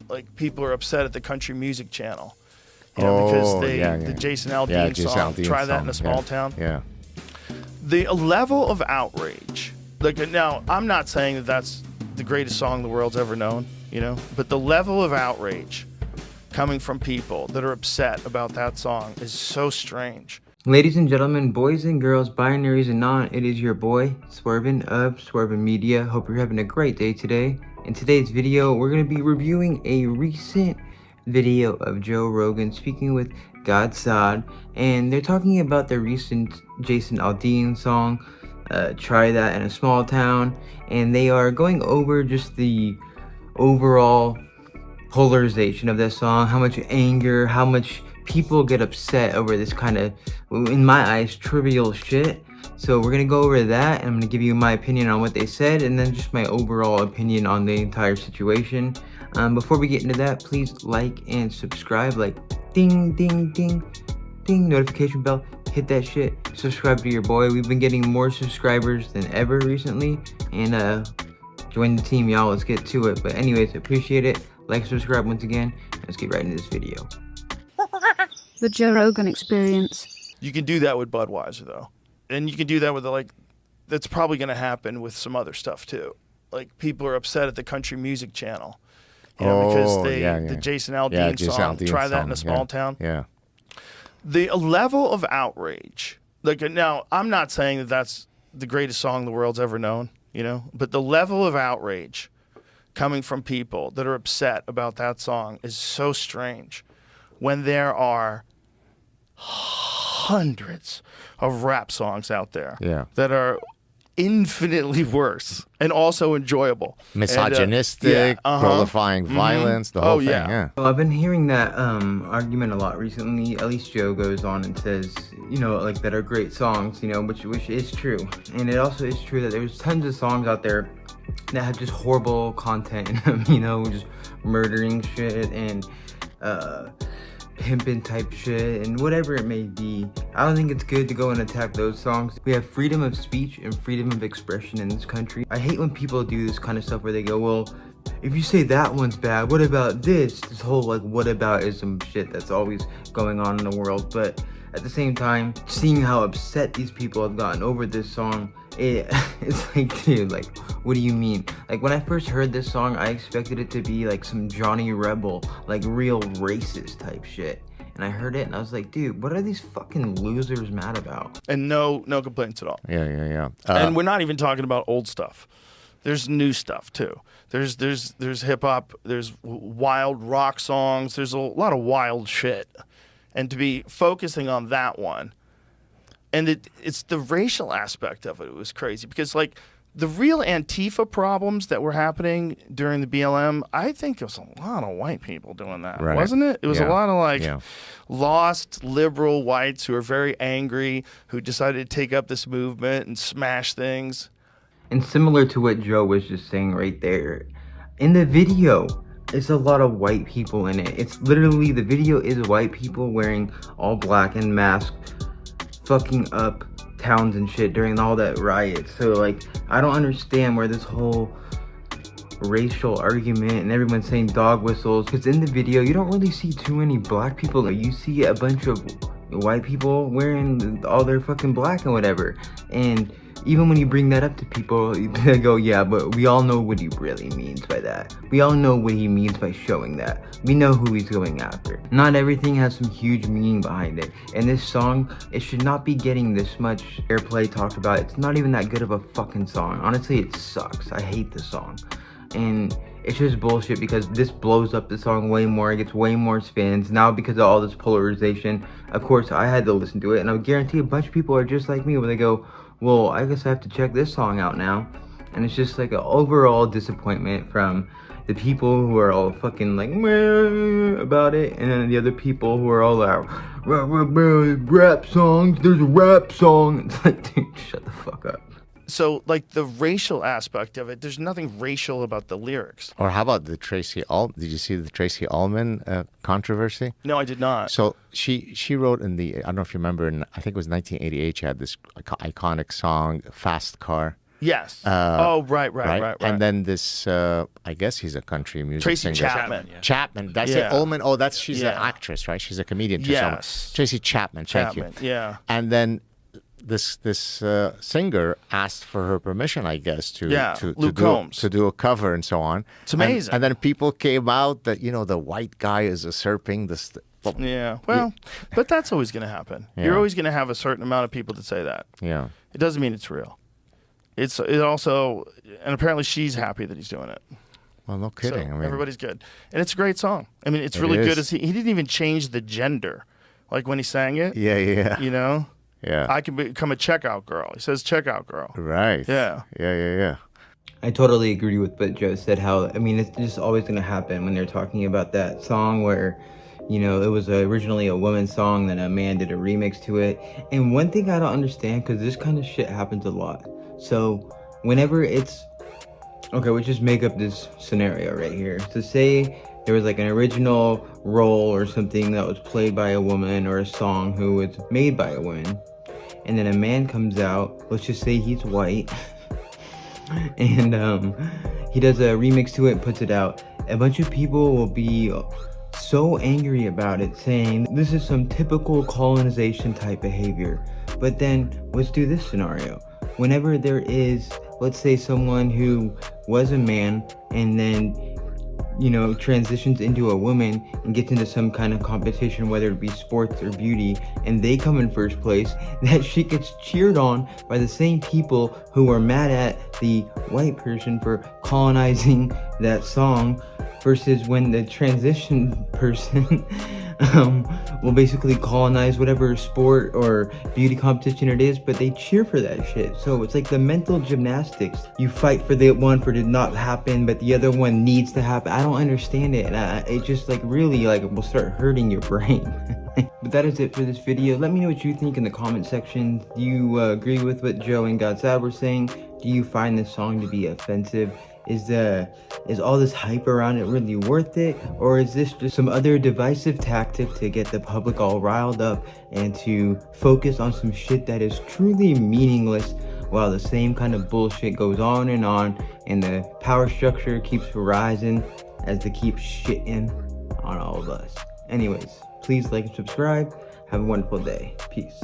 like people are upset at the country music channel, because the Jason Aldean song, Try That in a Small Town. Yeah. The level of outrage, like, now I'm not saying that that's the greatest song the world's ever known, but the level of outrage coming from people that are upset about that song is so strange. Ladies and gentlemen, boys and girls, binaries and non, it is your boy, Swervin of Swervin Media. Hope you're having a great day today. In today's video, we're going to be reviewing a recent video of Joe Rogan speaking with Godsod, and they're talking about the recent Jason Aldean song, Try That in a Small Town, and they are going over just the overall polarization of that song, how much anger, how much people get upset over this kind of, in my eyes, trivial shit. So we're gonna go over that, and I'm gonna give you my opinion on what they said, and then just my overall opinion on the entire situation. Before we get into that, please like and subscribe, like ding ding ding ding, notification bell, hit that shit, subscribe to your boy. We've been getting more subscribers than ever recently, and join the team, y'all. Let's get to it. But anyways, appreciate it. Like, subscribe once again, and let's get right into this video. The Joe Rogan Experience. You can do that with Budweiser, though. And you can do that with, that's probably going to happen with some other stuff, too. Like, people are upset at the country music channel. Because the Jason Aldean song, Try That in a Small Town. Yeah. The level of outrage, like, now, I'm not saying that that's the greatest song the world's ever known, but the level of outrage coming from people that are upset about that song is so strange when there are hundreds of rap songs out there that are infinitely worse and also enjoyable. Misogynistic, glorifying violence, the whole thing. Yeah. Well, I've been hearing that argument a lot recently. At least Joe goes on and says, that are great songs, which is true. And it also is true that there's tons of songs out there that have just horrible content in them, just murdering shit and pimping type shit and whatever it may be. I don't think it's good to go and attack those songs. We have freedom of speech and freedom of expression in this country. I hate when people do this kind of stuff where they go, well, if you say that one's bad, what about this whole whataboutism shit that's always going on in the world. But at the same time, seeing how upset these people have gotten over this song, it's like, dude, what do you mean? Like, when I first heard this song, I expected it to be like some Johnny Rebel, real racist type shit. And I heard it and I was like, dude, what are these fucking losers mad about? And no complaints at all. Yeah. And we're not even talking about old stuff. There's new stuff too. There's hip hop, there's wild rock songs, there's a lot of wild shit. And to be focusing on that one, and it's the racial aspect of it was crazy, because the real Antifa problems that were happening during the BLM, I think it was a lot of white people doing that, wasn't it? It was a lot of lost liberal whites who are very angry, who decided to take up this movement and smash things. And similar to what Joe was just saying right there, in the video, it's a lot of white people in it. It's literally, the video is white people wearing all black and masked, fucking up towns and shit during all that riot. So I don't understand where this whole racial argument and everyone saying dog whistles, because in the video you don't really see too many black people. You see a bunch of white people wearing all their fucking black and whatever. And even when you bring that up to people, they go, yeah, but we all know what he really means by that. We all know what he means by showing that. We know who he's going after. Not everything has some huge meaning behind it. And this song, it should not be getting this much airplay talked about. It's not even that good of a fucking song. Honestly, it sucks. I hate the song. And it's just bullshit, because this blows up the song way more. It gets way more spins. Now, because of all this polarization, of course, I had to listen to it. And I guarantee a bunch of people are just like me, where they go, well, I guess I have to check this song out now. And it's just an overall disappointment from the people who are all fucking meh about it, and then the other people who are all rap songs, there's a rap song. It's like, dude, shut the fuck up. So, the racial aspect of it, there's nothing racial about the lyrics. Or how about the Tracy did you see the Tracy Ullman controversy? No, I did not. So she wrote in I don't know if you remember, I think it was 1988, she had this iconic song, Fast Car. Yes. Right. And then this, I guess he's a country music Tracy singer. Chapman. Chapman. Did I say Ullman? Oh, she's an actress, right? She's a comedian. Yes. Tracy Chapman. Thank you. Yeah. And then this singer asked for her permission, I guess, to do a cover and so on. It's amazing. And then people came out that the white guy is usurping this. Yeah. Well, but that's always going to happen. Yeah. You're always going to have a certain amount of people that say that. Yeah. It doesn't mean it's real. It also, and apparently she's happy that he's doing it. Well, no kidding. So everybody's good, and it's a great song. I mean, it's really good. He didn't even change the gender, like when he sang it. Yeah. Yeah. I can become a checkout girl. He says checkout girl. Right. Yeah. Yeah. I totally agree with what Joe said. It's just always going to happen when they're talking about that song where, it was originally a woman's song, then a man did a remix to it. And one thing I don't understand, because this kind of shit happens a lot. So whenever it's, okay, we'll just make up this scenario right here. So say there was like an original role or something that was played by a woman, or a song who was made by a woman, and then a man comes out, let's just say he's white, and he does a remix to it and puts it out. A bunch of people will be so angry about it, saying this is some typical colonization type behavior. But then let's do this scenario. Whenever there is, let's say, someone who was a man and then transitions into a woman and gets into some kind of competition, whether it be sports or beauty, and they come in first place, that shit gets cheered on by the same people who are mad at the white person for colonizing that song, versus when the transition person will basically colonize whatever sport or beauty competition it is, but they cheer for that shit. So it's like the mental gymnastics. You fight for the one for it to not happen, but the other one needs to happen. I don't understand it, and it just really will start hurting your brain. But that is it for this video. Let me know what you think in the comment section. Do you agree with what Joe and Godsab were saying? Do you find this song to be offensive? Is all this hype around it really worth it? Or is this just some other divisive tactic to get the public all riled up and to focus on some shit that is truly meaningless, while the same kind of bullshit goes on and the power structure keeps rising as they keep shitting on all of us? Anyways, please like and subscribe. Have a wonderful day. Peace.